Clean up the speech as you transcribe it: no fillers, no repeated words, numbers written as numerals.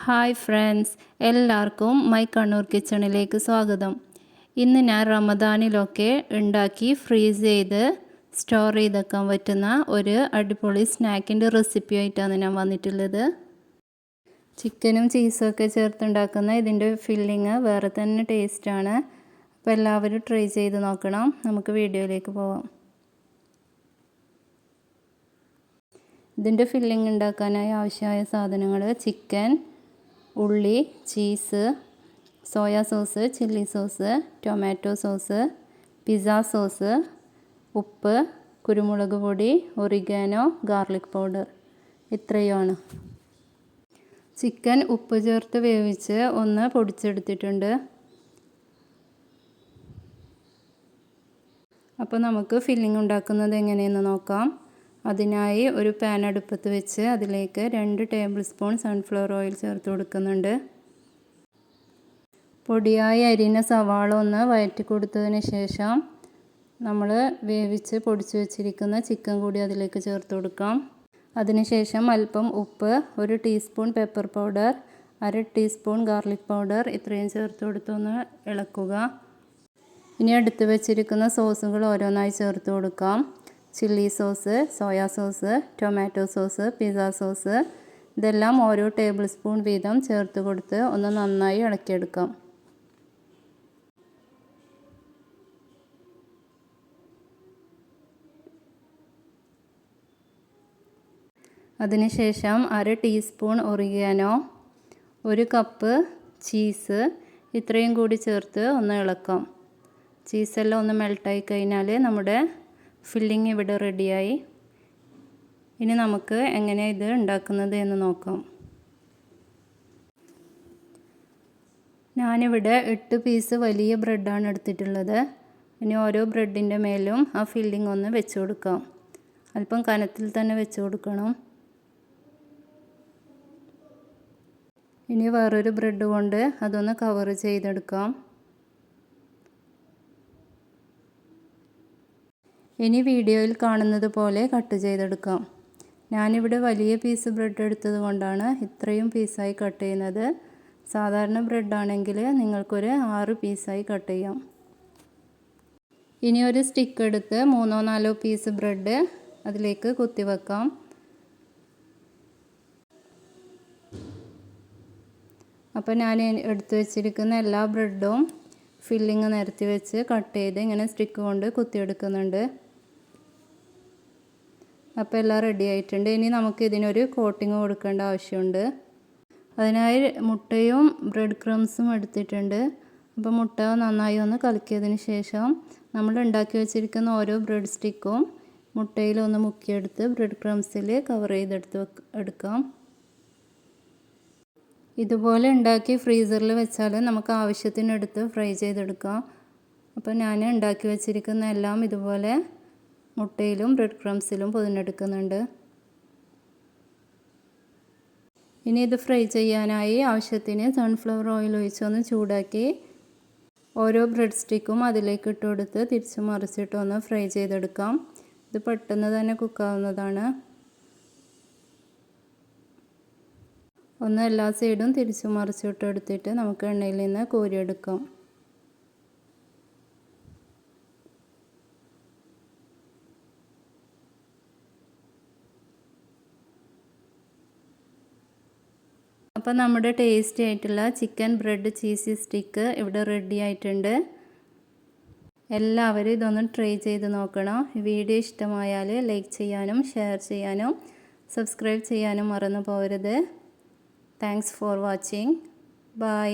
Hi friends, എല്ലാവർക്കും my Kannur കിച്ചണിലേക്ക് സ്വാഗതം. ഇന്ന് ഞാൻ റമദാനിലൊക്കെ ഉണ്ടാക്കി ഫ്രീസ് ചെയ്ത് സ്റ്റോർ ചെയ്തെക്കാൻ പറ്റുന്ന ഒരു അടിപൊളി സ്നാക്കിൻ്റെ റെസിപ്പി ആയിട്ടാണ് ഞാൻ വന്നിട്ടുള്ളത്. ചിക്കനും ചീസും ഒക്കെ ചേർത്തുണ്ടാക്കുന്ന ഇതിൻ്റെ ഫില്ലിങ് വേറെ തന്നെ ടേസ്റ്റാണ്. അപ്പോൾ എല്ലാവരും ട്രൈ ചെയ്ത് നോക്കണം. നമുക്ക് വീഡിയോയിലേക്ക് പോവാം. ഇതിൻ്റെ ഫില്ലിങ് ഉണ്ടാക്കാനായി ആവശ്യമായ സാധനങ്ങൾ: ചിക്കൻ, ഉള്ളി, cheese, soya sauce, chilli sauce, tomato sauce, pizza sauce, ഉപ്പ്, കുരുമുളക് പൊടി, ഒറിഗാനോ, ഗാർലിക് പൗഡർ. ഇത്രയുമാണ്. ചിക്കൻ ഉപ്പ് ചേർത്ത് വേവിച്ച് ഒന്ന് പൊടിച്ചെടുത്തിട്ടുണ്ട്. അപ്പോൾ നമുക്ക് ഫില്ലിംഗ് ഉണ്ടാക്കുന്നത് എങ്ങനെയെന്ന് നോക്കാം. അതിനായി ഒരു പാൻ അടുപ്പത്ത് വെച്ച് അതിലേക്ക് 2 ടേബിൾ സ്പൂൺ സൺഫ്ലവർ ഓയിൽ ചേർത്ത് കൊടുക്കുന്നുണ്ട്. പൊടിയായി അരിഞ്ഞ സവാള ഒന്ന് വഴറ്റി കൊടുത്തതിന് ശേഷം നമ്മൾ വേവിച്ച് പൊടിച്ച് വെച്ചിരിക്കുന്ന ചിക്കൻ കൂടി അതിലേക്ക് ചേർത്ത് കൊടുക്കാം. അതിനുശേഷം അല്പം ഉപ്പ്, 1 teaspoon pepper powder, 1/2 teaspoon garlic powder ഇത്രയും ചേർത്ത് കൊടുത്തൊന്ന് ഇളക്കുക. ഇനി എടുത്ത് വെച്ചിരിക്കുന്ന സോസുകൾ ഓരോന്നായി ചേർത്ത് കൊടുക്കാം. Chilli sauce, soya sauce, tomato sauce, pizza sauce ഇതെല്ലാം ഓരോ ടേബിൾ സ്പൂൺ വീതം ചേർത്ത് കൊടുത്ത് ഒന്ന് നന്നായി ഇളക്കിയെടുക്കാം. അതിനുശേഷം 1/2 ടീസ്പൂൺ ഒറിഗാനോ, 1 കപ്പ് ചീസ് ഇത്രയും കൂടി ചേർത്ത് ഒന്ന് ഇളക്കാം. ചീസെല്ലാം ഒന്ന് മെൽട്ടായി കഴിഞ്ഞാൽ നമ്മുടെ ഫില്ലിങ് ഇവിടെ റെഡിയായി. ഇനി നമുക്ക് എങ്ങനെ ഇത് ഉണ്ടാക്കുന്നത് എന്ന് നോക്കാം. ഞാനിവിടെ 8 പീസ് വലിയ ബ്രെഡാണ് എടുത്തിട്ടുള്ളത്. ഇനി ഓരോ ബ്രെഡിൻ്റെ മേലും ആ ഫില്ലിങ് ഒന്ന് വെച്ച് കൊടുക്കാം. അല്പം കനത്തിൽ തന്നെ വെച്ച് കൊടുക്കണം. ഇനി വേറൊരു ബ്രെഡ് കൊണ്ട് അതൊന്ന് കവർ ചെയ്തെടുക്കാം. ഇനി വീഡിയോയിൽ കാണുന്നത് പോലെ കട്ട് ചെയ്തെടുക്കാം. ഞാനിവിടെ വലിയ പീസ് ബ്രെഡ് എടുത്തത് കൊണ്ടാണ് ഇത്രയും പീസായി കട്ട് ചെയ്യുന്നത്. സാധാരണ ബ്രെഡാണെങ്കിൽ നിങ്ങൾക്കൊരു 6 പീസായി കട്ട് ചെയ്യാം. ഇനി ഒരു സ്റ്റിക്ക് എടുത്ത് 3-4 പീസ് ബ്രെഡ് അതിലേക്ക് കുത്തി വെക്കാം. അപ്പോൾ ഞാൻ എടുത്തു വെച്ചിരിക്കുന്ന എല്ലാ ബ്രെഡും ഫില്ലിങ് നിരത്തി വെച്ച് കട്ട് ചെയ്ത് ഇങ്ങനെ സ്റ്റിക്ക് കൊണ്ട് കുത്തിയെടുക്കുന്നുണ്ട്. അപ്പോൾ എല്ലാം റെഡി ആയിട്ടുണ്ട്. ഇനി നമുക്ക് ഇതിനൊരു കോട്ടിങ് കൊടുക്കേണ്ട ആവശ്യമുണ്ട്. അതിനായി മുട്ടയും ബ്രെഡ് ക്രംസും എടുത്തിട്ടുണ്ട്. അപ്പോൾ മുട്ട നന്നായി ഒന്ന് കലക്കിയതിന് ശേഷം നമ്മൾ ഉണ്ടാക്കി വെച്ചിരിക്കുന്ന ഓരോ ബ്രെഡ് സ്റ്റിക്കും മുട്ടയിലൊന്ന് മുക്കിയെടുത്ത് ബ്രെഡ് ക്രംസിൽ കവർ എടുക്കാം. ഇതുപോലെ ഉണ്ടാക്കി ഫ്രീസറിൽ വെച്ചാൽ നമുക്ക് ആവശ്യത്തിനെടുത്ത് ഫ്രൈ ചെയ്തെടുക്കാം. അപ്പോൾ ഞാൻ ഉണ്ടാക്കി വെച്ചിരിക്കുന്ന എല്ലാം ഇതുപോലെ മുട്ടയിലും ബ്രെഡ് ക്രംസിലും പൊതിഞ്ഞെടുക്കുന്നുണ്ട്. ഇനി ഇത് ഫ്രൈ ചെയ്യാനായി ആവശ്യത്തിന് സൺഫ്ലവർ ഓയിൽ ഒഴിച്ചൊന്ന് ചൂടാക്കി ഓരോ ബ്രെഡ് സ്റ്റിക്കും അതിലേക്ക് ഇട്ട് കൊടുത്ത് തിരിച്ച് മറിച്ചിട്ടൊന്ന് ഫ്രൈ ചെയ്തെടുക്കാം. ഇത് പെട്ടെന്ന് തന്നെ കുക്കാവുന്നതാണ്. ഒന്ന് എല്ലാ സൈഡും തിരിച്ച് മറിച്ചിട്ട് എടുത്തിട്ട് നമുക്ക് എണ്ണയിൽ നിന്ന് കോരിയെടുക്കാം. അപ്പോൾ നമ്മുടെ ടേസ്റ്റി ആയിട്ടുള്ള ചിക്കൻ ബ്രെഡ് ചീസി സ്റ്റിക്ക് ഇവിടെ റെഡി ആയിട്ടുണ്ട്. എല്ലാവരും ഇതൊന്ന് ട്രൈ ചെയ്ത് നോക്കണം. വീഡിയോ ഇഷ്ടമായാൽ ലൈക്ക് ചെയ്യാനും ഷെയർ ചെയ്യാനും സബ്സ്ക്രൈബ് ചെയ്യാനും മറന്നു പോകരുത്. Thanks for watching. ബൈ.